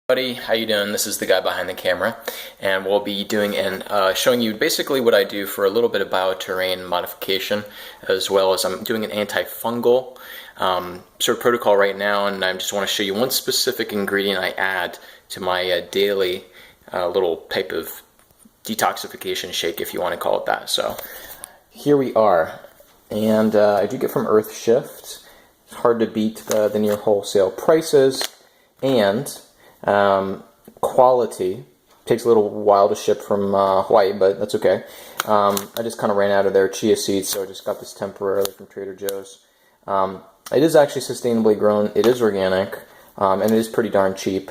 Buddy, how you doing? This is the guy behind the camera, and we'll be doing and showing you basically what I do for a little bit of bioterrain modification, as well as I'm doing an anti-fungal sort of protocol right now, and I just want to show you one specific ingredient I add to my daily little type of detoxification shake, if you want to call it that. So here we are, and I do get from Earth Shift. It's hard to beat the near wholesale prices, and quality. Takes a little while to ship from Hawaii, but that's okay. I just kind of ran out of their chia seeds, so I just got this temporarily from Trader Joe's. It is actually sustainably grown, it is organic, and it is pretty darn cheap,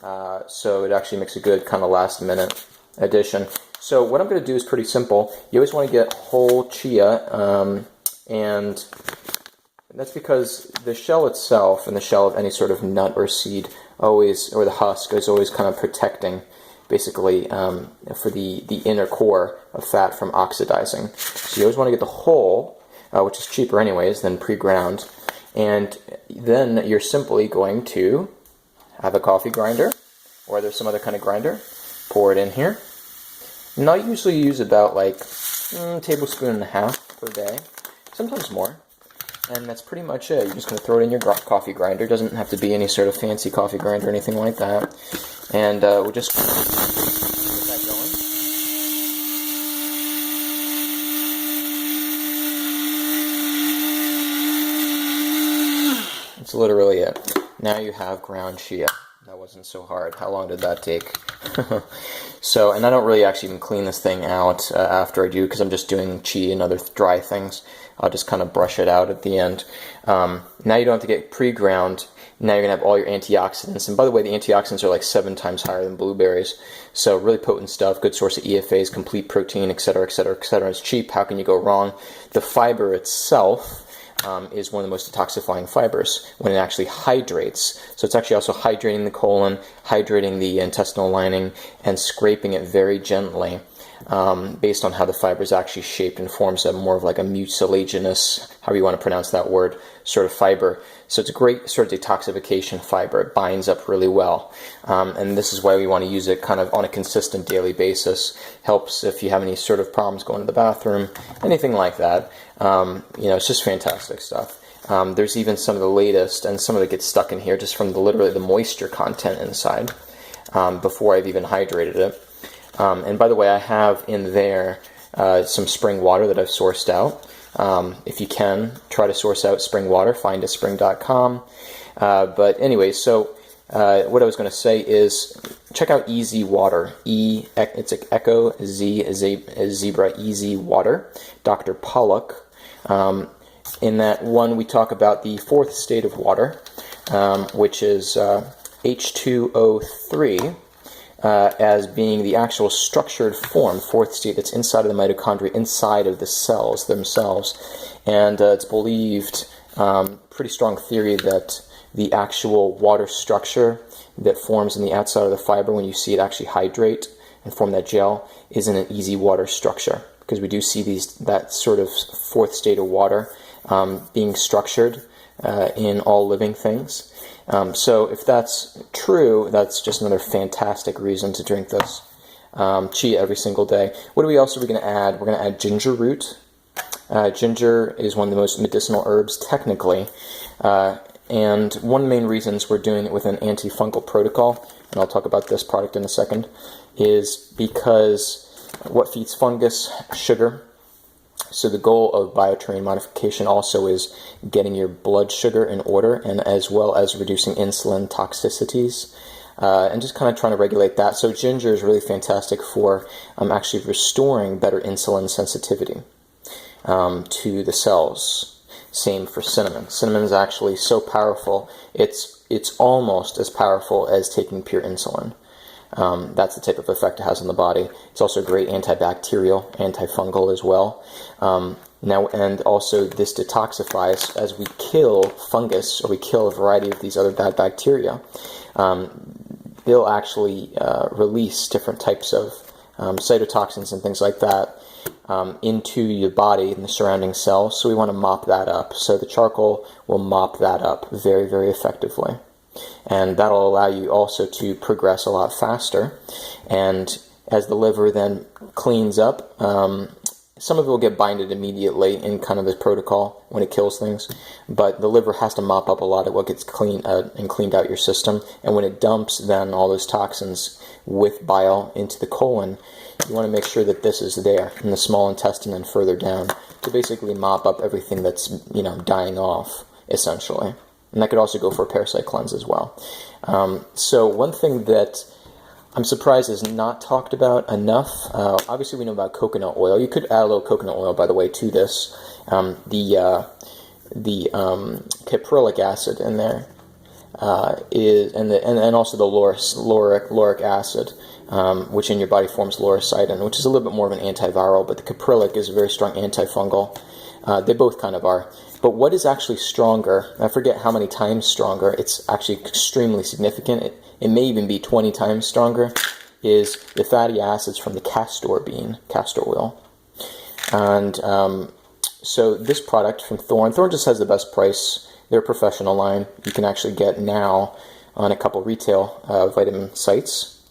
so it actually makes a good kind of last minute addition. So what I'm going to do is pretty simple. You always want to get whole chia, and that's because the shell itself and the shell of any sort of nut or seed always, or the husk, is always kind of protecting, basically, for the inner core of fat from oxidizing. So you always want to get the whole, which is cheaper anyways than pre-ground, and then you're simply going to have a coffee grinder, or there's some other kind of grinder, pour it in here. And I usually use about like a tablespoon and a half per day, sometimes more. And that's pretty much it. You're just going to throw it in your coffee grinder. It doesn't have to be any sort of fancy coffee grinder or anything like that. And we'll just get that going. That's literally it. Now you have ground chia. That wasn't so hard. How long did that take? So, and I don't really actually even clean this thing out after I do, because I'm just doing chia and other dry things. I'll just kind of brush it out at the end. Now you don't have to get pre-ground. Now you're going to have all your antioxidants. And by the way, the antioxidants are like 7 times higher than blueberries. So really potent stuff, good source of EFAs, complete protein, etc., etc., etc. It's cheap. How can you go wrong? The fiber itself is one of the most detoxifying fibers when it actually hydrates. So it's actually also hydrating the colon, hydrating the intestinal lining, and scraping it very gently. Based on how the fiber is actually shaped and forms a more of like a mucilaginous, however you want to pronounce that word, sort of fiber. So it's a great sort of detoxification fiber. It binds up really well. And this is why we want to use it kind of on a consistent daily basis. Helps if you have any sort of problems going to the bathroom, anything like that. It's just fantastic stuff. There's even some of the latest, and some of it gets stuck in here just from literally the moisture content inside before I've even hydrated it. And by the way, I have in there some spring water that I've sourced out. If you can, try to source out spring water, findaspring.com. But anyway, so what I was going to say is check out Easy Water. It's like Echo Zebra Easy Water, Dr. Pollock. In that one, we talk about the fourth state of water, which is H2O3. As being the actual structured form, fourth state, that's inside of the mitochondria, inside of the cells themselves. And it's believed, pretty strong theory, that the actual water structure that forms in the outside of the fiber when you see it actually hydrate and form that gel is in an easy water structure. Because we do see that sort of fourth state of water being structured in all living things. So if that's true, that's just another fantastic reason to drink this chia every single day. What are we going to add? We're going to add ginger root. Ginger is one of the most medicinal herbs, technically. And one of the main reasons we're doing it with an anti-fungal protocol, and I'll talk about this product in a second, is because what feeds fungus? Sugar. So the goal of bioterrain modification also is getting your blood sugar in order, and as well as reducing insulin toxicities, and just kind of trying to regulate that. So ginger is really fantastic for actually restoring better insulin sensitivity to the cells. Same for cinnamon. Cinnamon is actually so powerful, it's almost as powerful as taking pure insulin. That's the type of effect it has on the body. It's also a great antibacterial, antifungal as well. Now, and also this detoxifies as we kill fungus, or we kill a variety of these other bad bacteria. They'll actually release different types of cytotoxins and things like that into your body and the surrounding cells. So we want to mop that up. So the charcoal will mop that up very, very effectively. And that'll allow you also to progress a lot faster. And as the liver then cleans up, some of it will get binded immediately in kind of this protocol when it kills things, but the liver has to mop up a lot of what gets cleaned out your system. And when it dumps then all those toxins with bile into the colon, you want to make sure that this is there in the small intestine and further down to basically mop up everything that's, dying off, essentially. And that could also go for a parasite cleanse as well. So one thing that I'm surprised is not talked about enough. Obviously, we know about coconut oil. You could add a little coconut oil, by the way, to this. The caprylic acid in there and also the lauric acid, which in your body forms lauricidin, which is a little bit more of an antiviral. But the caprylic is a very strong antifungal. They both kind of are. But what is actually stronger, I forget how many times stronger, it's actually extremely significant, it may even be 20 times stronger, is the fatty acids from the castor bean, castor oil. And so this product from Thorne just has the best price. They're a professional line. You can actually get now on a couple retail vitamin sites.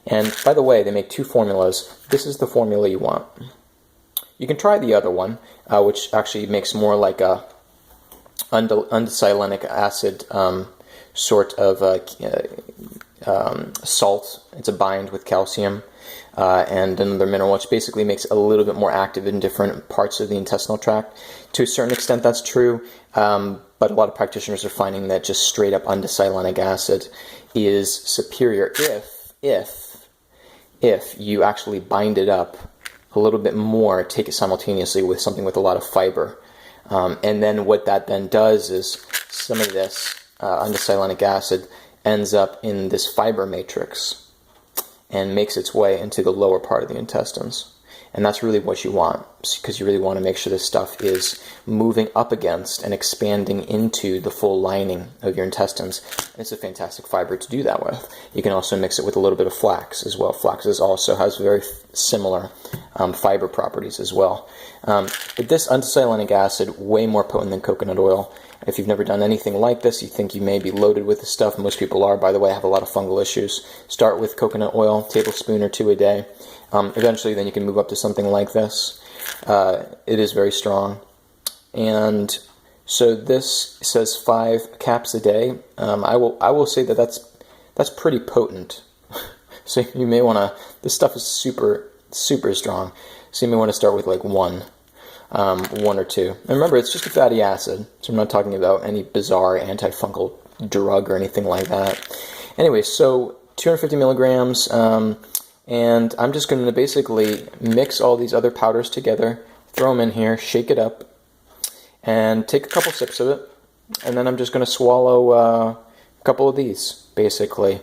And by the way, they make 2 formulas. This is the formula you want. You can try the other one, which actually makes more like a undesilenic acid sort of salt. It's a bind with calcium and another mineral, which basically makes it a little bit more active in different parts of the intestinal tract. To a certain extent, that's true, but a lot of practitioners are finding that just straight up undesilenic acid is superior if you actually bind it up a little bit more, take it simultaneously with something with a lot of fiber. And then what that then does is some of this undesilenic acid ends up in this fiber matrix and makes its way into the lower part of the intestines. And that's really what you want, because you really want to make sure this stuff is moving up against and expanding into the full lining of your intestines. And it's a fantastic fiber to do that with. You can also mix it with a little bit of flax as well. Flax also has very similar fiber properties as well. But this undesilenic acid, way more potent than coconut oil. If you've never done anything like this, you think you may be loaded with this stuff. Most people are, by the way, have a lot of fungal issues. Start with coconut oil, tablespoon or 2 a day. Eventually, then you can move up to something like this. It is very strong. And so this says 5 caps a day. I will say that that's pretty potent. So you may want to, this stuff is super, super strong. So you may want to start with like 1 or 2. And remember, it's just a fatty acid, so I'm not talking about any bizarre antifungal drug or anything like that. Anyway, so 250 milligrams, and I'm just going to basically mix all these other powders together, throw them in here, shake it up, and take a couple sips of it, and then I'm just going to swallow a couple of these, basically,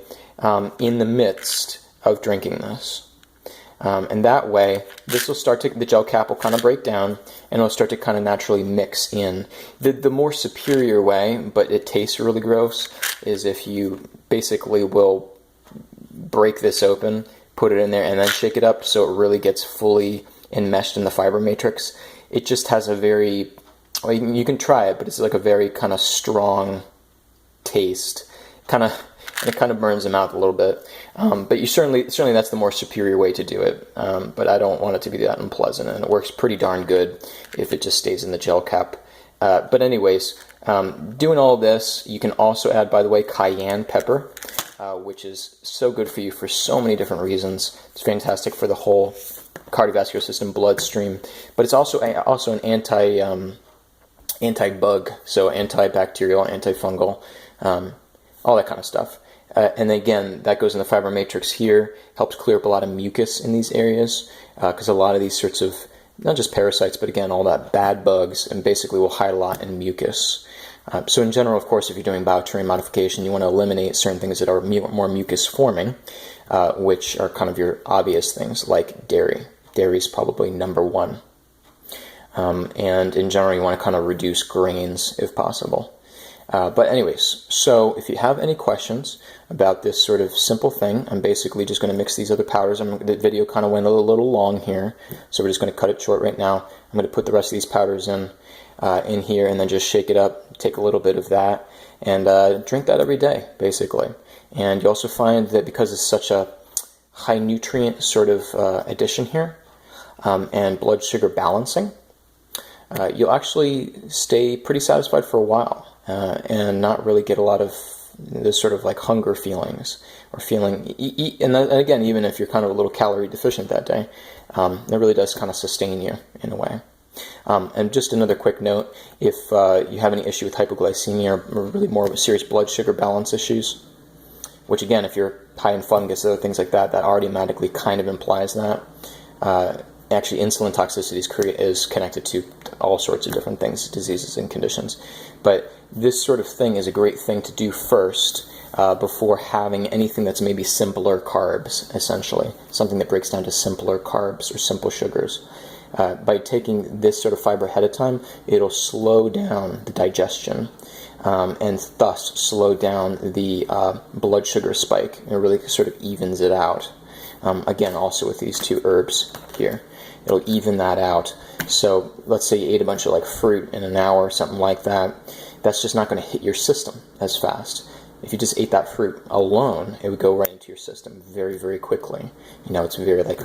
in the midst of drinking this. And that way, this will start to, the gel cap will kind of break down, and it'll start to kind of naturally mix in. The more superior way, but it tastes really gross, is if you basically will break this open, put it in there, and then shake it up so it really gets fully enmeshed in the fiber matrix. It just has a very, well, you can try it, but it's like a very kind of strong taste. It kind of burns the mouth a little bit. But you certainly that's the more superior way to do it. But I don't want it to be that unpleasant, and it works pretty darn good if it just stays in the gel cap. But anyways, doing all this, you can also add, by the way, cayenne pepper, which is so good for you for so many different reasons. It's fantastic for the whole cardiovascular system, bloodstream, but it's also an anti-bug, so antibacterial, antifungal, all that kind of stuff. And again, that goes in the fiber matrix here, helps clear up a lot of mucus in these areas, because a lot of these sorts of, not just parasites, but again, all that bad bugs, and basically will hide a lot in mucus. So in general, of course, if you're doing bioterrain modification, you want to eliminate certain things that are more mucus forming, which are kind of your obvious things, like dairy. Dairy is probably number 1. And in general, you want to kind of reduce grains if possible. But anyways, so if you have any questions about this sort of simple thing, I'm basically just going to mix these other powders. The video kind of went a little long here, so we're just going to cut it short right now. I'm going to put the rest of these powders in. in here, and then just shake it up, take a little bit of that, and drink that every day, basically. And you also find that because it's such a high nutrient sort of addition here, and blood sugar balancing, you'll actually stay pretty satisfied for a while, and not really get a lot of this sort of like hunger feelings, or feeling, and again, even if you're kind of a little calorie deficient that day, it really does kind of sustain you in a way. And just another quick note, if you have any issue with hypoglycemia, or really more serious blood sugar balance issues, which again, if you're high in fungus, other things like that, that automatically kind of implies that. Actually, insulin toxicity is connected to all sorts of different things, diseases and conditions. But this sort of thing is a great thing to do first, before having anything that's maybe simpler carbs, essentially. Something that breaks down to simpler carbs or simple sugars. By taking this sort of fiber ahead of time, it'll slow down the digestion, and thus slow down the blood sugar spike. It really sort of evens it out. Again, also with these two herbs here, it'll even that out. So let's say you ate a bunch of like fruit in an hour or something like that. That's just not going to hit your system as fast. If you just ate that fruit alone, it would go right into your system very, very quickly. It's very like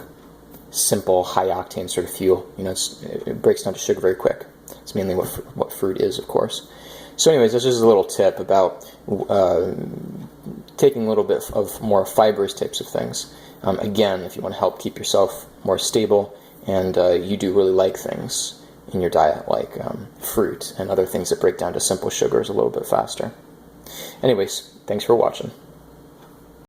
simple, high octane sort of fuel. It breaks down to sugar very quick. It's mainly what fruit is, of course. So anyways, this is a little tip about taking a little bit of more fibrous types of things. Again, if you want to help keep yourself more stable, and you do really like things in your diet, like fruit and other things that break down to simple sugars a little bit faster. Anyways, thanks for watching.